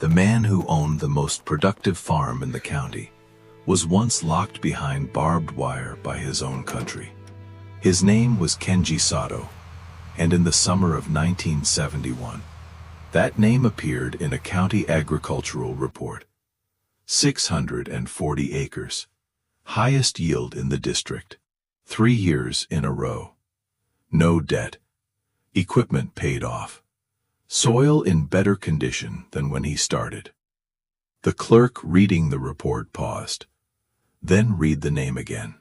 The man who owned the most productive farm in the county was once locked behind barbed wire by his own country. His name was Kenji Sato, and in the summer of 1971, that name appeared in a county agricultural report. 640 acres, highest yield in the district, 3 years in a row. No debt, equipment paid off, soil in better condition than when he started. The clerk reading the report paused, then read the name again,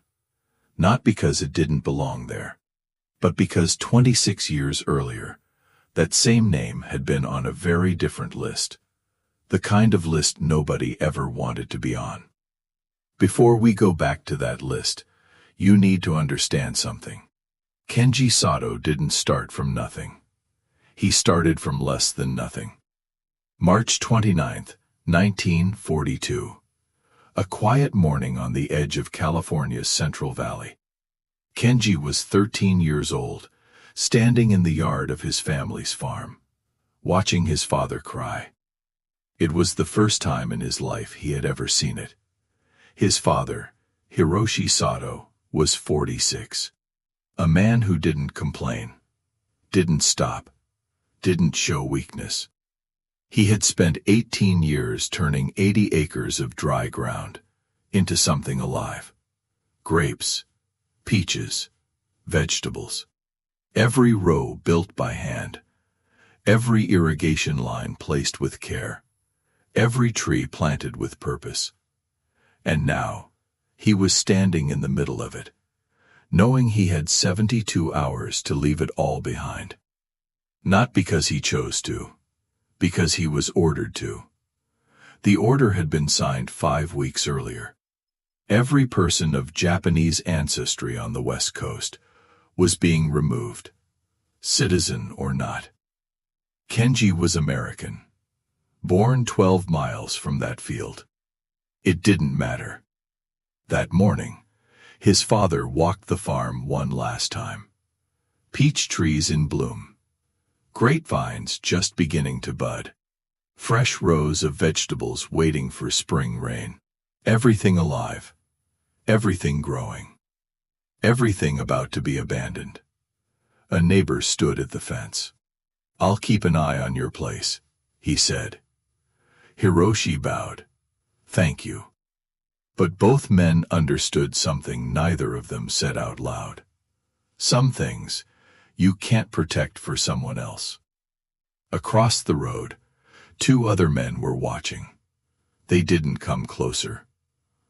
not because it didn't belong there, but because 26 years earlier, that same name had been on a very different list, the kind of list nobody ever wanted to be on. Before we go back to that list, you need to understand something. Kenji Sato didn't start from nothing. He started from less than nothing. March 29, 1942. A quiet morning on the edge of California's Central Valley. Kenji was 13 years old, standing in the yard of his family's farm, watching his father cry. It was the first time in his life he had ever seen it. His father, Hiroshi Sato, was 46. A man who didn't complain, didn't stop, didn't show weakness. He had spent 18 years turning 80 acres of dry ground into something alive. Grapes, peaches, vegetables. Every row built by hand, every irrigation line placed with care, every tree planted with purpose. And now, he was standing in the middle of it, knowing he had 72 hours to leave it all behind. Not because he chose to, because he was ordered to. The order had been signed 5 weeks earlier. Every person of Japanese ancestry on the West Coast was being removed, citizen or not. Kenji was American, born 12 miles from that field. It didn't matter. That morning, his father walked the farm one last time. Peach trees in bloom, grapevines just beginning to bud, fresh rows of vegetables waiting for spring rain, everything alive, everything growing, everything about to be abandoned. A neighbor stood at the fence. "I'll keep an eye on your place," he said. Hiroshi bowed. "Thank you." But both men understood something neither of them said out loud. Some things you can't protect for someone else. Across the road, 2 other men were watching. They didn't come closer.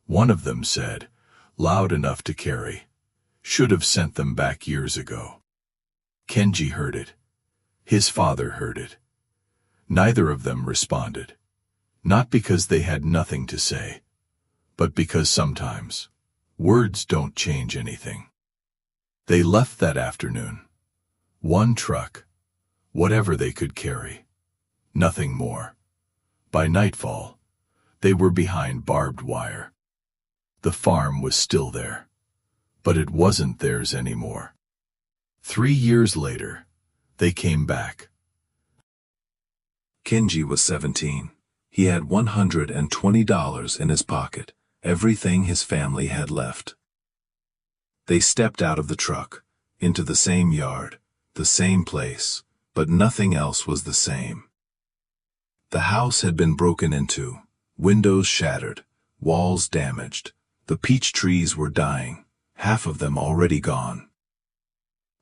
One of them said, "Loud enough to carry. Should have sent them back years ago." Kenji heard it. His father heard it. Neither of them responded, not because they had nothing to say, but because sometimes words don't change anything. They left that afternoon. 1 truck, whatever they could carry, nothing more. By nightfall, they were behind barbed wire. The farm was still there, but it wasn't theirs anymore. 3 years later, they came back. Kenji was 17. He had $120 in his pocket, everything his family had left. They stepped out of the truck, into the same yard, the same place, but nothing else was the same. The house had been broken into, windows shattered, walls damaged. The peach trees were dying, half of them already gone.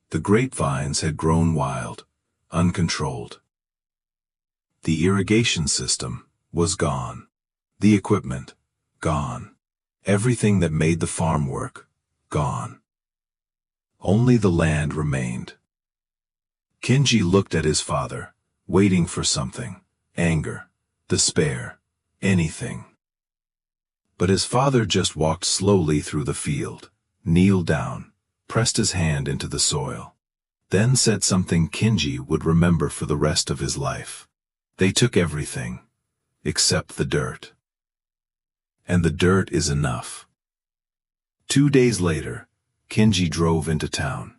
The grapevines had grown wild, uncontrolled. The irrigation system was gone. The equipment, gone. Everything that made the farm work, gone. Only the land remained. Kenji looked at his father, waiting for something, anger, despair, anything. But his father just walked slowly through the field, kneeled down, pressed his hand into the soil, then said something Kenji would remember for the rest of his life. "They took everything, except the dirt. And the dirt is enough." 2 days later, Kenji drove into town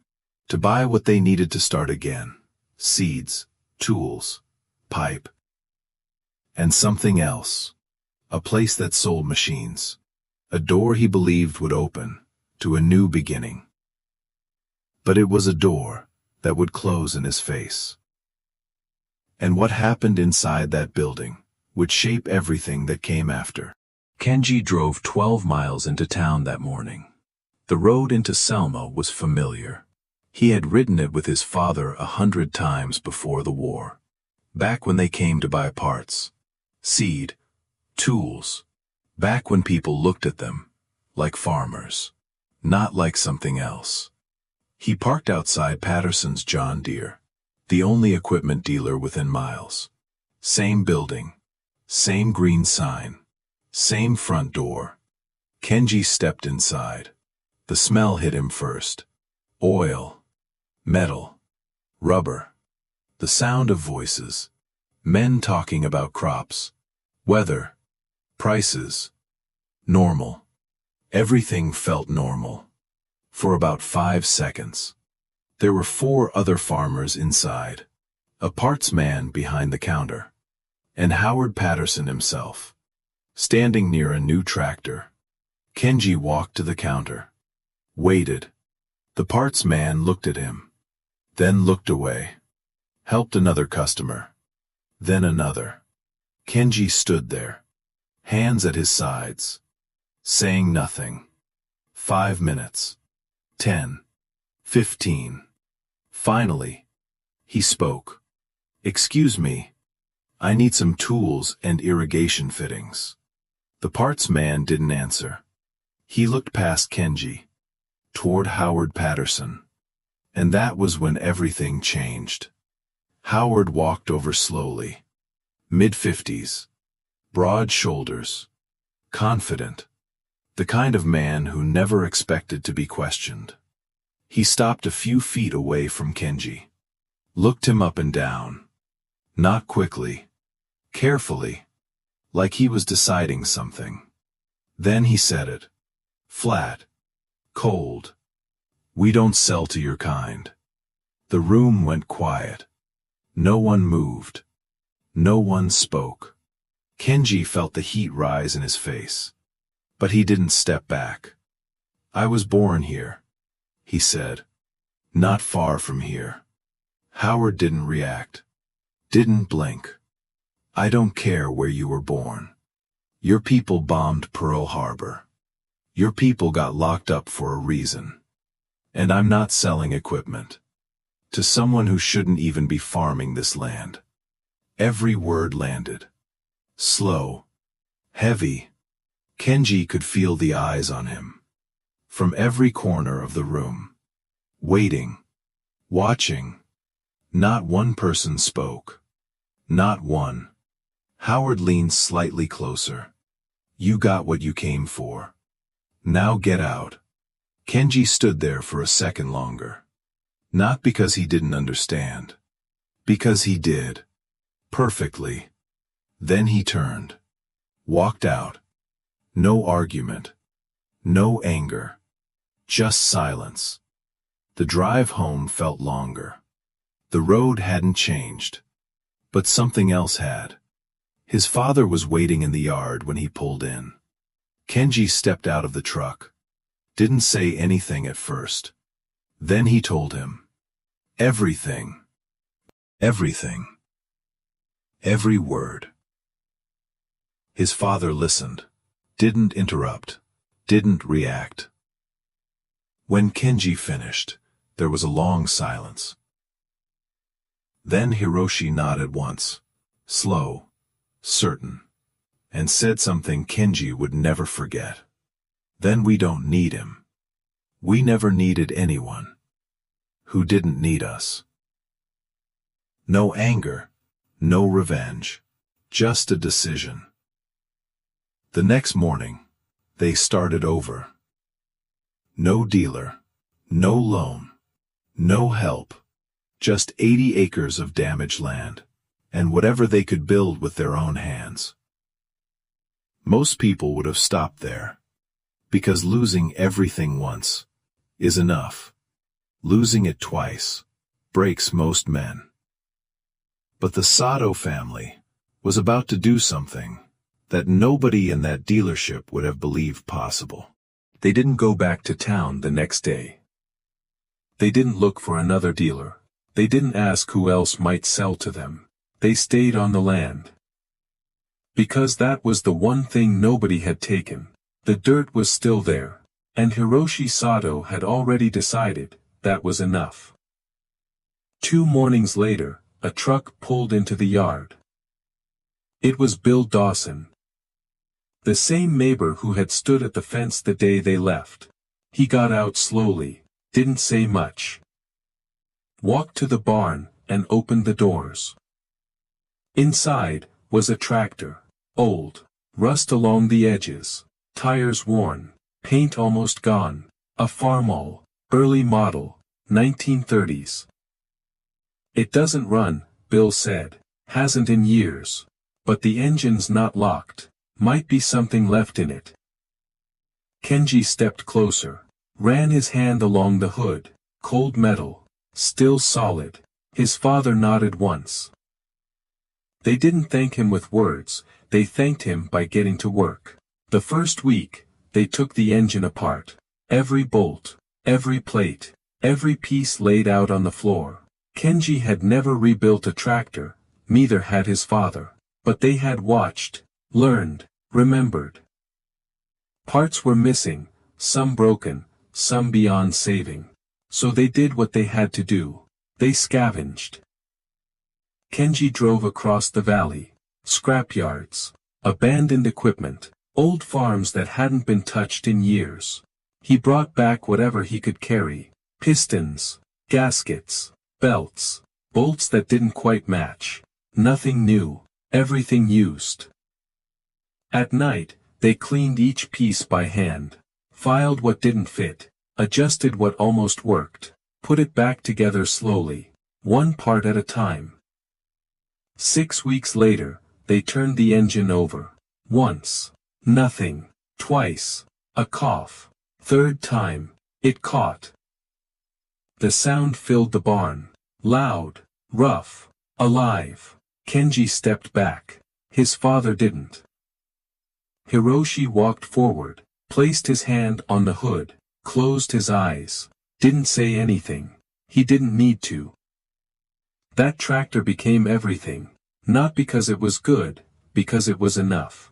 to buy what they needed to start again: seeds, tools, pipe. And something else. A place that sold machines. A door he believed would open to a new beginning. But it was a door that would close in his face. And what happened inside that building would shape everything that came after. Kenji drove 12 miles into town that morning. The road into Selma was familiar. He had ridden it with his father 100 times before the war. Back when they came to buy parts, seed, tools. Back when people looked at them like farmers, not like something else. He parked outside Patterson's John Deere, the only equipment dealer within miles. Same building, same green sign, same front door. Kenji stepped inside. The smell hit him first. Oil, metal, rubber. The sound of voices. Men talking about crops, weather, prices. Normal. Everything felt normal. For about 5 seconds. There were 4 other farmers inside. A parts man behind the counter. And Howard Patterson himself, standing near a new tractor. Kenji walked to the counter. Waited. The parts man looked at him. Then looked away. Helped another customer. Then another. Kenji stood there, hands at his sides, saying nothing. 5 minutes. 10. 15. Finally, he spoke. "Excuse me. I need some tools and irrigation fittings." The parts man didn't answer. He looked past Kenji, toward Howard Patterson. And that was when everything changed. Howard walked over slowly. Mid-50s. Broad shoulders. Confident. The kind of man who never expected to be questioned. He stopped a few feet away from Kenji. Looked him up and down. Not quickly. Carefully. Like he was deciding something. Then he said it. Flat. Cold. "We don't sell to your kind." The room went quiet. No one moved. No one spoke. Kenji felt the heat rise in his face. But he didn't step back. "I was born here," he said. "Not far from here." Howard didn't react. Didn't blink. "I don't care where you were born. Your people bombed Pearl Harbor. Your people got locked up for a reason. And I'm not selling equipment to someone who shouldn't even be farming this land." Every word landed. Slow. Heavy. Kenji could feel the eyes on him. From every corner of the room. Waiting. Watching. Not one person spoke. Not one. Howard leaned slightly closer. "You got what you came for. Now get out." Kenji stood there for a second longer. Not because he didn't understand. Because he did. Perfectly. Then he turned. Walked out. No argument. No anger. Just silence. The drive home felt longer. The road hadn't changed. But something else had. His father was waiting in the yard when he pulled in. Kenji stepped out of the truck. Didn't say anything at first. Then he told him. Everything. Everything. Every word. His father listened. Didn't interrupt. Didn't react. When Kenji finished, there was a long silence. Then Hiroshi nodded once, slow, certain, and said something Kenji would never forget. "Then we don't need him. We never needed anyone who didn't need us." No anger, no revenge, just a decision. The next morning, they started over. No dealer, no loan, no help, just 80 acres of damaged land, and whatever they could build with their own hands. Most people would have stopped there, because losing everything once is enough. Losing it twice breaks most men. But the Sato family was about to do something that nobody in that dealership would have believed possible. They didn't go back to town the next day. They didn't look for another dealer. They didn't ask who else might sell to them. They stayed on the land. Because that was the one thing nobody had taken. The dirt was still there, and Hiroshi Sato had already decided that was enough. 2 mornings later, a truck pulled into the yard. It was Bill Dawson. The same neighbor who had stood at the fence the day they left. He got out slowly, didn't say much. Walked to the barn, and opened the doors. Inside was a tractor, old, rust along the edges, tires worn, paint almost gone, a Farmall, early model, 1930s. It doesn't run, Bill said, hasn't in years, but the engine's not locked, might be something left in it. Kenji stepped closer, ran his hand along the hood, cold metal, still solid. His father nodded once. They didn't thank him with words, they thanked him by getting to work. The first week, they took the engine apart. Every bolt, every plate, every piece laid out on the floor. Kenji had never rebuilt a tractor, neither had his father. But they had watched, learned, remembered. Parts were missing, some broken, some beyond saving. So they did what they had to do. They scavenged. Kenji drove across the valley. Scrapyards, abandoned equipment, old farms that hadn't been touched in years. He brought back whatever he could carry. Pistons, gaskets, belts, bolts that didn't quite match. Nothing new, everything used. At night, they cleaned each piece by hand, filed what didn't fit, adjusted what almost worked, put it back together slowly, one part at a time. 6 weeks later, they turned the engine over. Once, nothing. Twice, a cough. Third time, it caught. The sound filled the barn. Loud, rough, alive. Kenji stepped back. His father didn't. Hiroshi walked forward, placed his hand on the hood, closed his eyes, didn't say anything. He didn't need to. That tractor became everything, not because it was good, because it was enough.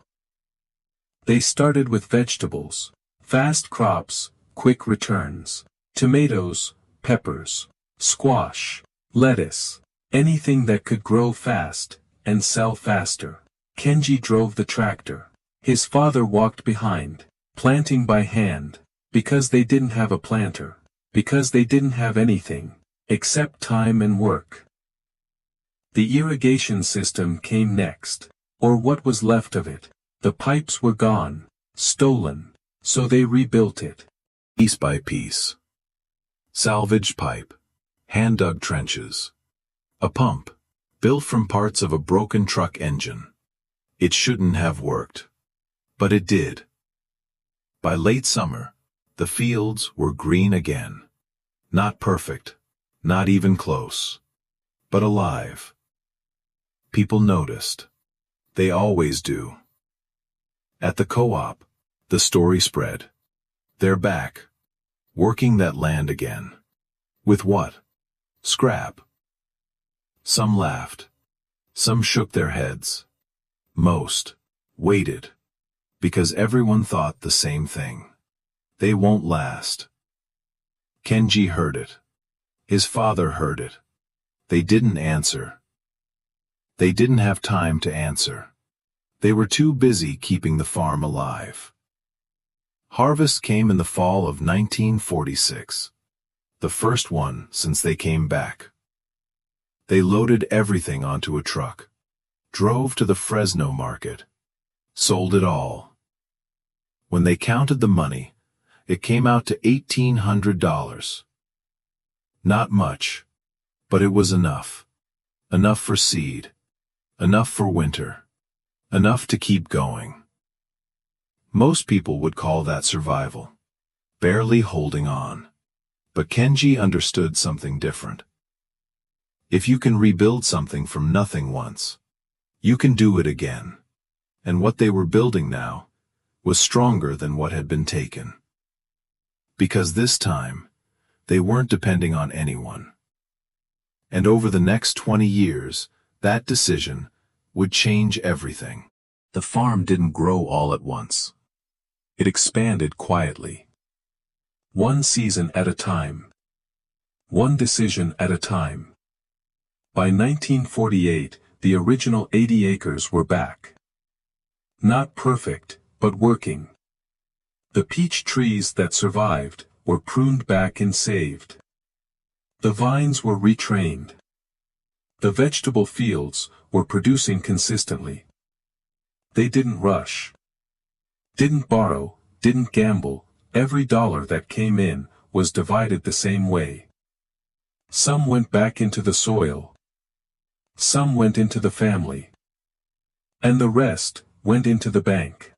They started with vegetables, fast crops, quick returns, tomatoes, peppers, squash, lettuce, anything that could grow fast, and sell faster. Kenji drove the tractor. His father walked behind, planting by hand, because they didn't have a planter, because they didn't have anything, except time and work. The irrigation system came next, or what was left of it. The pipes were gone, stolen, so they rebuilt it. Piece by piece. Salvaged pipe. Hand-dug trenches. A pump, built from parts of a broken truck engine. It shouldn't have worked. But it did. By late summer, the fields were green again. Not perfect, not even close, but alive. People noticed. They always do. At the co-op, the story spread. They're back, working that land again. With what? Scrap. Some laughed. Some shook their heads. Most waited. Because everyone thought the same thing. They won't last. Kenji heard it. His father heard it. They didn't answer. They didn't have time to answer. They were too busy keeping the farm alive. Harvest came in the fall of 1946. The first one since they came back. They loaded everything onto a truck. Drove to the Fresno market. Sold it all. When they counted the money, it came out to $1,800. Not much, but it was enough. Enough for seed. Enough for winter. Enough to keep going. Most people would call that survival. Barely holding on. But Kenji understood something different. If you can rebuild something from nothing once, You can do it again. And what they were building now was stronger than what had been taken. Because this time, they weren't depending on anyone. And over the next 20 years, that decision would change everything. The farm didn't grow all at once. It expanded quietly. One season at a time. One decision at a time. By 1948, the original 80 acres were back. Not perfect, but working. The peach trees that survived were pruned back and saved. The vines were retrained. The vegetable fields were producing consistently. They didn't rush. Didn't borrow, didn't gamble. Every dollar that came in was divided the same way. Some went back into the soil. Some went into the family. And the rest went into the bank.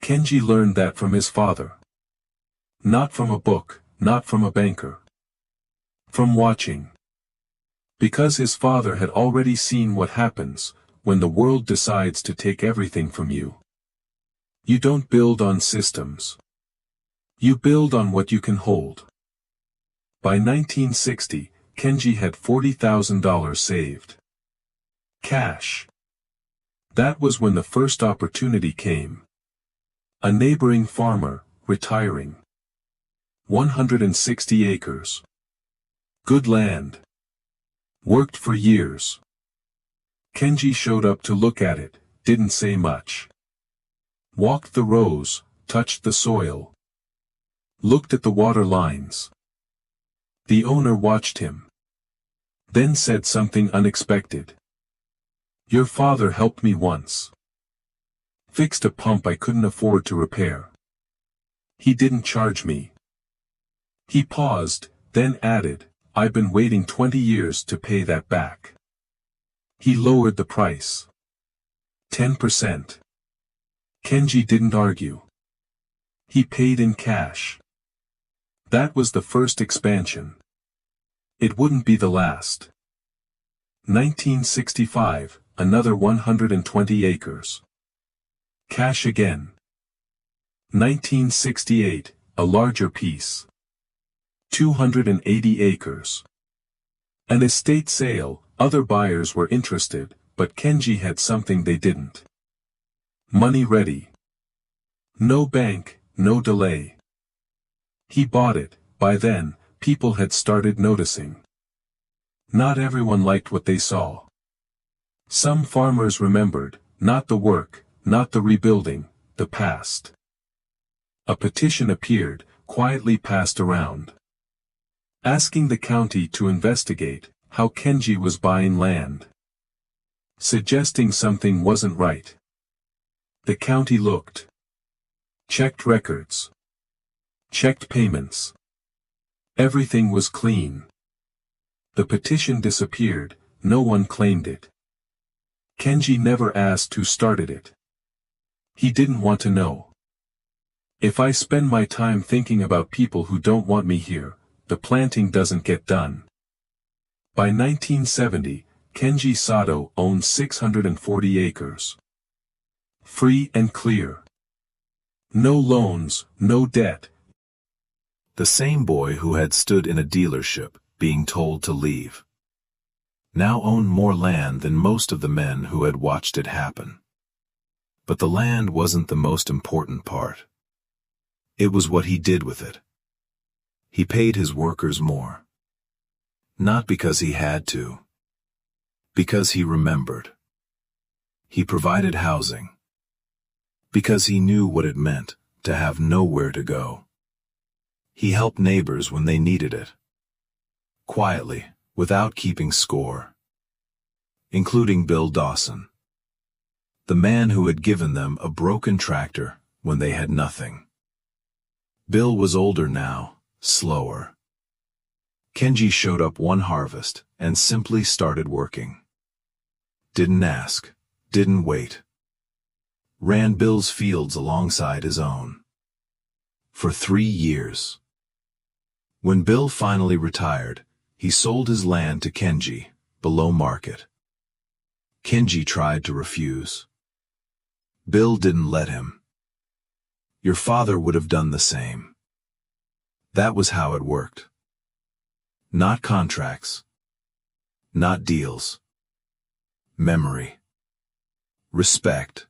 Kenji learned that from his father. Not from a book, not from a banker. From watching. Because his father had already seen what happens when the world decides to take everything from you. You don't build on systems. You build on what you can hold. By 1960, Kenji had $40,000 saved. Cash. That was when the first opportunity came. A neighboring farmer, retiring. 160 acres. Good land. Worked for years. Kenji showed up to look at it, didn't say much. Walked the rows, touched the soil. Looked at the water lines. The owner watched him. Then said something unexpected. Your father helped me once. Fixed a pump I couldn't afford to repair. He didn't charge me. He paused, then added, I've been waiting 20 years to pay that back. He lowered the price. 10%. Kenji didn't argue. He paid in cash. That was the first expansion. It wouldn't be the last. 1965, another 120 acres. Cash again. 1968, a larger piece. 280 acres. An estate sale, other buyers were interested, but Kenji had something they didn't. Money ready. No bank, no delay. He bought it. By then, people had started noticing. Not everyone liked what they saw. Some farmers remembered, not the work, not the rebuilding, the past. A petition appeared, quietly passed around. Asking the county to investigate how Kenji was buying land. Suggesting something wasn't right. The county looked. Checked records. Checked payments. Everything was clean. The petition disappeared, no one claimed it. Kenji never asked who started it. He didn't want to know. If I spend my time thinking about people who don't want me here, the planting doesn't get done. By 1970, Kenji Sato owned 640 acres. Free and clear. No loans, no debt. The same boy who had stood in a dealership, being told to leave, now owned more land than most of the men who had watched it happen. But the land wasn't the most important part. It was what he did with it. He paid his workers more. Not because he had to. Because he remembered. He provided housing. Because he knew what it meant to have nowhere to go. He helped neighbors when they needed it. Quietly, without keeping score. Including Bill Dawson. The man who had given them a broken tractor when they had nothing. Bill was older now, slower. Kenji showed up one harvest and simply started working. Didn't ask, didn't wait. Ran Bill's fields alongside his own. For 3 years. When Bill finally retired, he sold his land to Kenji, below market. Kenji tried to refuse. Bill didn't let him. Your father would have done the same. That was how it worked. Not contracts. Not deals. Memory. Respect.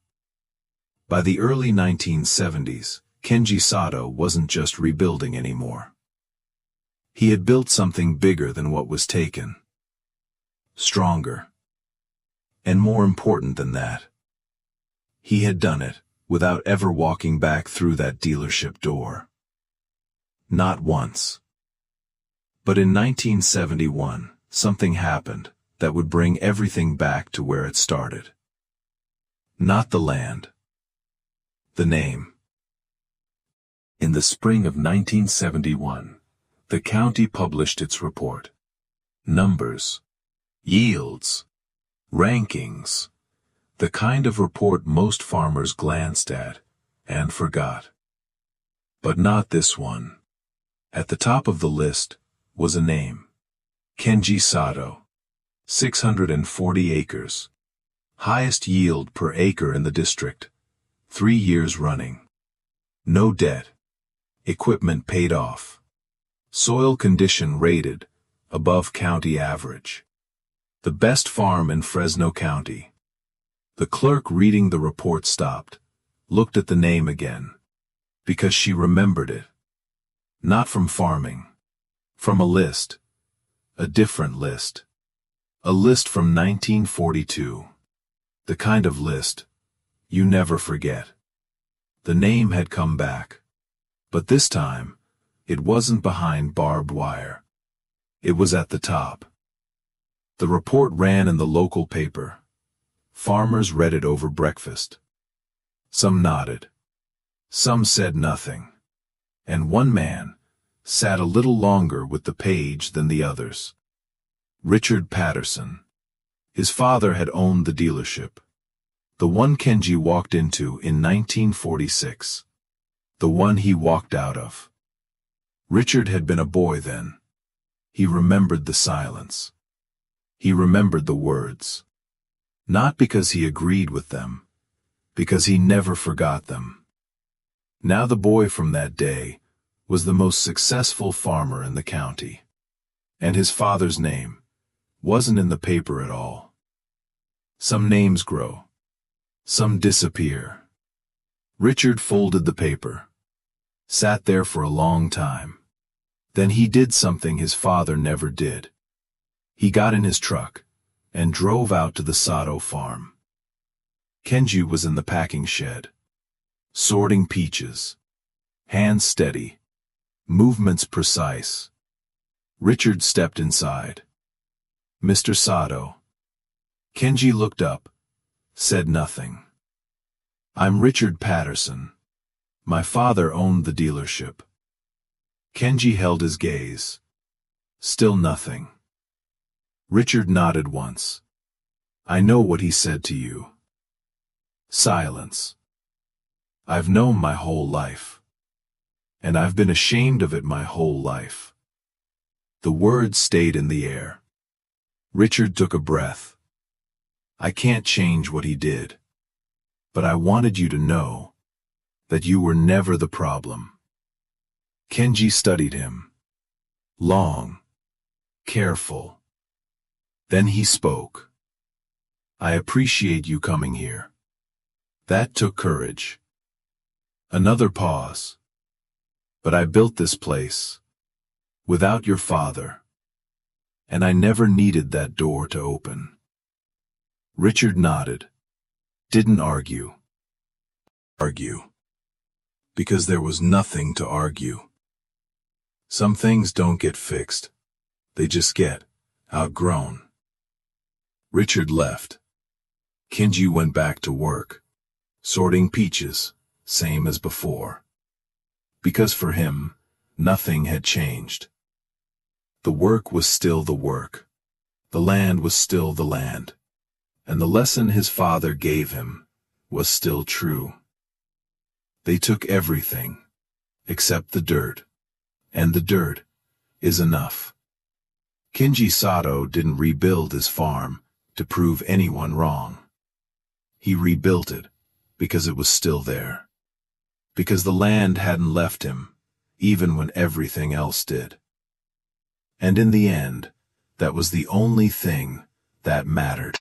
By the early 1970s, Kenji Sato wasn't just rebuilding anymore. He had built something bigger than what was taken. Stronger. And more important than that, he had done it without ever walking back through that dealership door. Not once. But in 1971, something happened that would bring everything back to where it started. Not the land. The name. In the spring of 1971, the county published its report. Numbers. Yields. Rankings. The kind of report most farmers glanced at and forgot. But not this one. At the top of the list was a name. Kenji Sato. 640 acres. Highest yield per acre in the district. 3 years running. No debt. Equipment paid off. Soil condition rated above county average. The best farm in Fresno County. The clerk reading the report stopped, looked at the name again. Because she remembered it. Not from farming. From a list. A different list. A list from 1942. The kind of list you never forget. The name had come back. But this time, it wasn't behind barbed wire. It was at the top. The report ran in the local paper. Farmers read it over breakfast. Some nodded. Some said nothing. And one man sat a little longer with the page than the others. Richard Patterson. His father had owned the dealership. The one Kenji walked into in 1946. The one he walked out of. Richard had been a boy then. He remembered the silence. He remembered the words. Not because he agreed with them, because he never forgot them. Now the boy from that day was the most successful farmer in the county. And his father's name wasn't in the paper at all. Some names grow. Some disappear. Richard folded the paper. Sat there for a long time. Then he did something his father never did. He got in his truck and drove out to the Sato farm. Kenji was in the packing shed. Sorting peaches. Hands steady. Movements precise. Richard stepped inside. Mr. Sato. Kenji looked up. Said nothing. I'm Richard Patterson. My father owned the dealership. Kenji held his gaze. Still nothing. Richard nodded once. I know what he said to you. Silence. I've known my whole life. And I've been ashamed of it my whole life. The words stayed in the air. Richard took a breath. I can't change what he did. But I wanted you to know that you were never the problem. Kenji studied him. Long. Careful. Then he spoke. I appreciate you coming here. That took courage. Another pause. But I built this place. Without your father. And I never needed that door to open. Richard nodded. Didn't argue. Because there was nothing to argue. Some things don't get fixed. They just get outgrown. Richard left. Kenji went back to work. Sorting peaches, same as before. Because for him, nothing had changed. The work was still the work. The land was still the land. And the lesson his father gave him was still true. They took everything, except the dirt. And the dirt is enough. Kenji Sato didn't rebuild his farm to prove anyone wrong. He rebuilt it because it was still there. Because the land hadn't left him, even when everything else did. And in the end, that was the only thing that mattered.